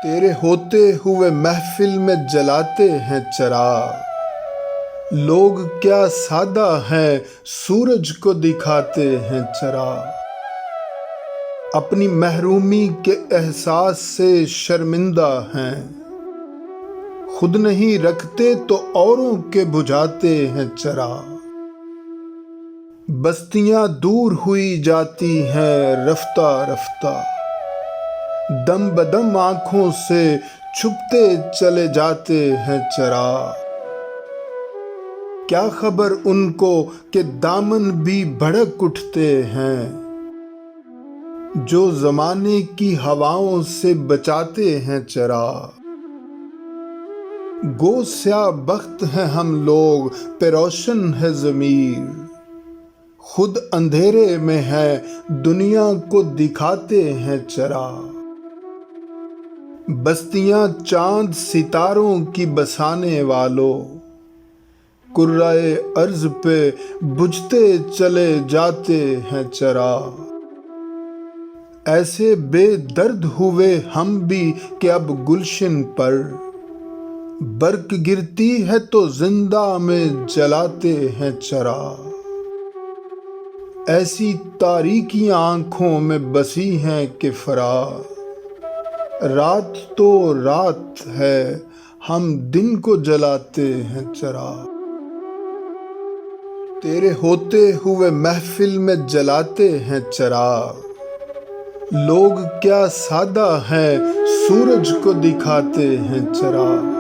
تیرے ہوتے ہوئے محفل میں جلاتے ہیں چراغ، لوگ کیا سادہ ہیں سورج کو دکھاتے ہیں چراغ۔ اپنی محرومی کے احساس سے شرمندہ ہیں، خود نہیں رکھتے تو اوروں کے بجھاتے ہیں چراغ۔ بستیاں دور ہوئی جاتی ہیں رفتہ رفتہ، دم بدم آنکھوں سے چھپتے چلے جاتے ہیں چراغ۔ کیا خبر ان کو کہ دامن بھی بھڑک اٹھتے ہیں، جو زمانے کی ہواؤں سے بچاتے ہیں چراغ۔ گو سیاہ بخت ہیں ہم لوگ پہ روشن ہے ضمیر، خود اندھیرے میں ہے دنیا کو دکھاتے ہیں چراغ۔ بستیاں چاند ستاروں کی بسانے والوں، کرۂ ارض پہ بجھتے چلے جاتے ہیں چراغ۔ ایسے بے درد ہوئے ہم بھی کہ اب گلشن پر برق گرتی ہے تو زندہ میں جلاتے ہیں چراغ۔ ایسی تاریکیاں آنکھوں میں بسی ہیں کہ فراق، رات تو رات ہے ہم دن کو جلاتے ہیں چراغ۔ تیرے ہوتے ہوئے محفل میں جلاتے ہیں چراغ، لوگ کیا سادہ ہیں سورج کو دکھاتے ہیں چراغ۔